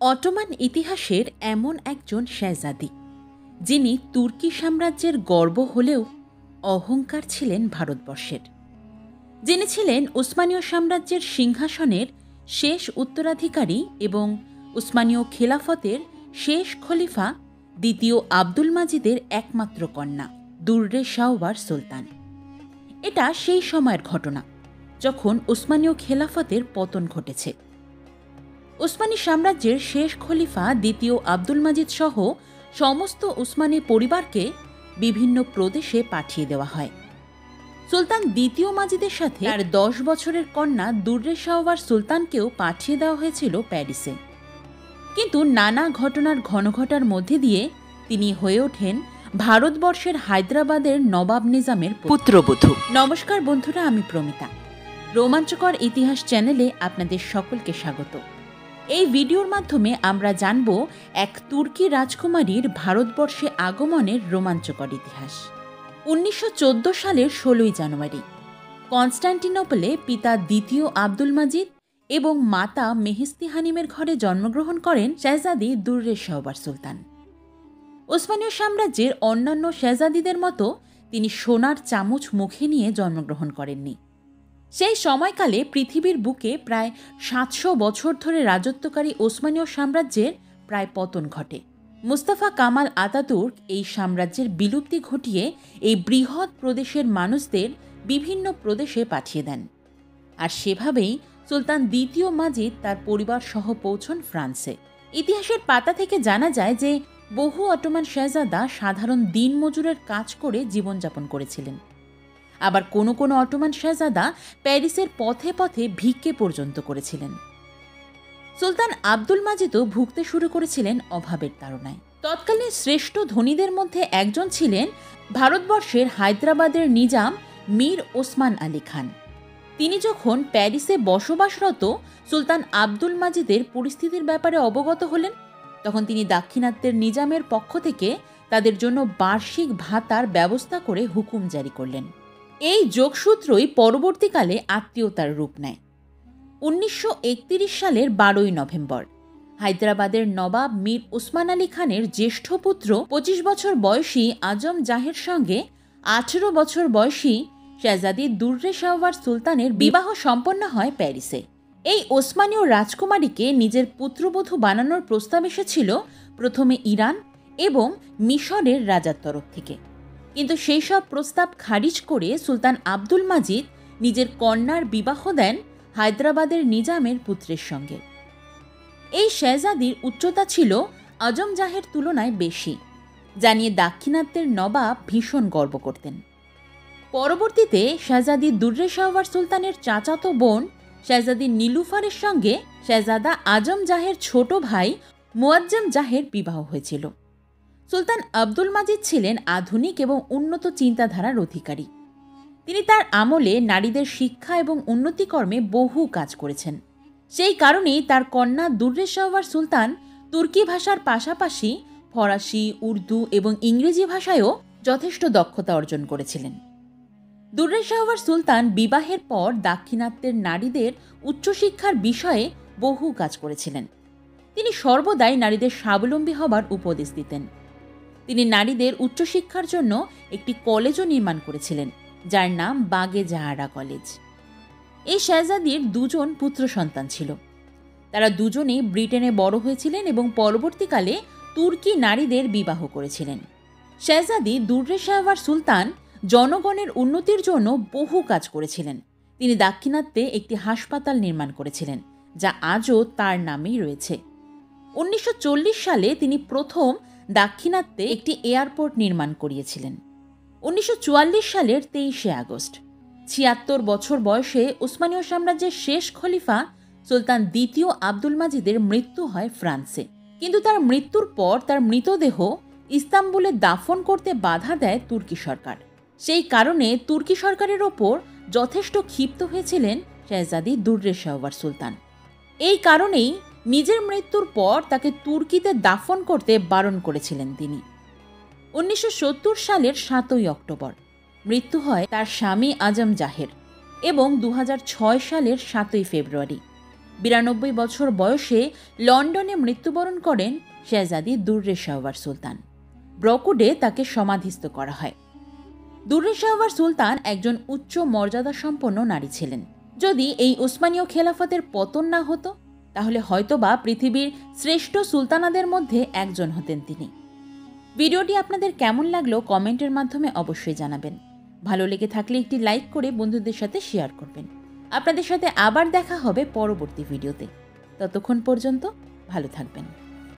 Ottoman ইতিহাসের এমন একজন শেহজাদি যিনি তুর্কি সাম্রাজ্যের গর্ব হলেও অহংকার ছিলেন ভারতবর্ষের, যিনি ছিলেন উসমানীয় সাম্রাজ্যের সিংহাসনের শেষ উত্তরাধিকারী এবং উসমানীয় খেলাফতের শেষ খলিফা দ্বিতীয় আব্দুল মাজিদের একমাত্র কন্যা দুররে শাহওয়ার সুলতান। এটা সেই সময়ের ঘটনা যখন উসমানীয় খেলাফতের পতন ঘটেছে। উসমানী সাম্রাজ্যের শেষ খলিফা দ্বিতীয় আব্দুল মাজিদ সহ সমস্ত উসমানী পরিবারকে বিভিন্ন প্রদেশে পাঠিয়ে দেওয়া হয়। সুলতান দ্বিতীয় মাজিদের সাথে তার 10 বছরের কন্যা দুররে শাহওয়ার সুলতানকেও পাঠিয়ে দেওয়া হয়েছিল প্যারিসে। কিন্তু নানা ঘটনার ঘনঘটার মধ্যে দিয়ে তিনি হয়ে ওঠেন ভারতবর্ষের হায়দ্রাবাদের নবাব নিজামের পুত্রবধূ। নমস্কার বন্ধুরা, আমি প্রমিতা। রোমাঞ্চকর ইতিহাস চ্যানেলে আপনাদের সকলকে স্বাগত। এই ভিডিওর মাধ্যমে আমরা জানব এক তুর্কি রাজকুমারীর ভারতবর্ষে আগমনের রোমাঞ্চকর ইতিহাস। 1914 সালের 16 জানুয়ারি কনস্টান্টিনোপলে পিতা দ্বিতীয় আব্দুল মাজিদ এবং মাতা মেহেস্তি হানিমের ঘরে জন্মগ্রহণ করেন শেহজাদি দুররে শাহওয়ার সুলতান। ওসমানীয় সাম্রাজ্যের অন্যান্য শেহজাদিদের মতো তিনি সোনার চামচ মুখে নিয়ে জন্মগ্রহণ করেননি। সেই সময়কালে পৃথিবীর বুকে প্রায় 700 বছর ধরে রাজত্বকারী ওসমানীয় সাম্রাজ্যের প্রায় পতন ঘটে। মুস্তাফা কামাল আতাতুর্ক এই সাম্রাজ্যের বিলুপ্তি ঘটিয়ে এই বৃহৎ প্রদেশের মানুষদের বিভিন্ন প্রদেশে পাঠিয়ে দেন। আর সেভাবেই সুলতান দ্বিতীয় মাজিদ তার পরিবার সহ পৌঁছন ফ্রান্সে। ইতিহাসের পাতা থেকে জানা যায় যে বহু অটোমান শেহজাদা সাধারণ দিনমজুরের কাজ করে জীবনযাপন করেছিলেন। আবার কোনো কোনো অটোমান শেহজাদা প্যারিসের পথে পথে ভিক্ষে পর্যন্ত করেছিলেন। সুলতান আব্দুল মাজিদও ভুগতে শুরু করেছিলেন অভাবের তাড়নায়। তৎকালীন শ্রেষ্ঠ ধনীদের মধ্যে একজন ছিলেন ভারতবর্ষের হায়দ্রাবাদের নিজাম মীর ওসমান আলী খান। তিনি যখন প্যারিসে বসবাসরত সুলতান আব্দুল মাজিদের পরিস্থিতির ব্যাপারে অবগত হলেন, তখন তিনি দাক্ষিণাত্যের নিজামের পক্ষ থেকে তাদের জন্য বার্ষিক ভাতার ব্যবস্থা করে হুকুম জারি করলেন। এই যোগসূত্রই পরবর্তীকালে আত্মীয়তার রূপ নেয়। 1931 সালের 12 নভেম্বর হায়দ্রাবাদের নবাব মীর ওসমান আলী খানের জ্যেষ্ঠ পুত্র 25 বছর বয়সী আজম জাহের সঙ্গে 18 বছর বয়সী শেহজাদি দুররে শাহওয়ার সুলতানের বিবাহ সম্পন্ন হয় প্যারিসে। এই ওসমানীয় রাজকুমারীকে নিজের পুত্রবধূ বানানোর প্রস্তাব এসেছিল প্রথমে ইরান এবং মিশরের রাজার তরফ থেকে, কিন্তু সেই সব প্রস্তাব খারিজ করে সুলতান আব্দুল মাজিদ নিজের কন্যার বিবাহ দেন হায়দ্রাবাদের নিজামের পুত্রের সঙ্গে। এই শেহজাদির উচ্চতা ছিল আজম জাহের তুলনায় বেশি, যা নিয়ে দাক্ষিণাত্যের নবাব ভীষণ গর্ব করতেন। পরবর্তীতে শেহজাদি দুররে শাহওয়ার সুলতানের চাচাতো বোন শেহজাদি নীলুফারের সঙ্গে শেহজাদা আজম জাহের ছোট ভাই মুয়াজ্জম জাহের বিবাহ হয়েছিল। সুলতান আব্দুল মাজিদ ছিলেন আধুনিক এবং উন্নত চিন্তাধারার অধিকারী। তিনি তার আমলে নারীদের শিক্ষা এবং উন্নতিকর্মে বহু কাজ করেছেন। সেই কারণেই তার কন্যা দুররে শাহওয়ার সুলতান তুর্কি ভাষার পাশাপাশি ফরাসি, উর্দু এবং ইংরেজি ভাষায়ও যথেষ্ট দক্ষতা অর্জন করেছিলেন। দুররে শাহওয়ার সুলতান বিবাহের পর দাক্ষিণাত্যের নারীদের উচ্চশিক্ষার বিষয়ে বহু কাজ করেছিলেন। তিনি সর্বদাই নারীদের স্বাবলম্বী হবার উপদেশ দিতেন। তিনি নারীদের উচ্চশিক্ষার জন্য একটি কলেজও নির্মাণ করেছিলেন, যার নাম বাগে জাহারা কলেজ। এই শেহজাদির 2 পুত্র সন্তান ছিল। তারা দুজনেই ব্রিটেনে বড় হয়েছিলেন এবং পরবর্তীকালে তুর্কি নারীদের বিবাহ করেছিলেন। শেহজাদি দুররে শাহওয়ার সুলতান জনগণের উন্নতির জন্য বহু কাজ করেছিলেন। তিনি দাক্ষিণাত্যে একটি হাসপাতাল নির্মাণ করেছিলেন, যা আজও তার নামেই রয়েছে। 1940 সালে তিনি প্রথম দাক্ষিণাত্যে একটি এয়ারপোর্ট নির্মাণ করিয়েছিলেন। 1944 সালের 23 আগস্ট 76 বছর বয়সে উসমানীয় সাম্রাজ্যের শেষ খলিফা সুলতান দ্বিতীয় আব্দুল মাজিদের মৃত্যু হয় ফ্রান্সে। কিন্তু তার মৃত্যুর পর তার মৃতদেহ ইস্তাম্বুলে দাফন করতে বাধা দেয় তুর্কি সরকার। সেই কারণে তুর্কি সরকারের ওপর যথেষ্ট ক্ষিপ্ত হয়েছিলেন শেহজাদি দুররে শাহওয়ার সুলতান। এই কারণেই নিজের মৃত্যুর পর তাকে তুর্কিতে দাফন করতে বারণ করেছিলেন তিনি। 1970 সালের 7 অক্টোবর মৃত্যু হয় তার স্বামী আজম জাহের এবং 2006 সালের 7 ফেব্রুয়ারি 92 বছর বয়সে লন্ডনে মৃত্যুবরণ করেন শেহজাদি দুর্রে শাহওয়ার সুলতান। ব্রকুডে তাকে সমাধিস্থ করা হয়। দুর্রে শাহওয়ার সুলতান একজন উচ্চ মর্যাদা সম্পন্ন নারী ছিলেন। যদি এই উসমানীয় খেলাফতের পতন না হতো তাহলে হয়তোবা পৃথিবীর শ্রেষ্ঠ সুলতানাদের মধ্যে একজন হতেন তিনি। ভিডিওটি আপনাদের কেমন লাগলো কমেন্টের মাধ্যমে অবশ্যই জানাবেন। ভালো লেগে থাকলে একটি লাইক করে বন্ধুদের সাথে শেয়ার করবেন। আপনাদের সাথে আবার দেখা হবে পরবর্তী ভিডিওতে। ততক্ষণ পর্যন্ত ভালো থাকবেন।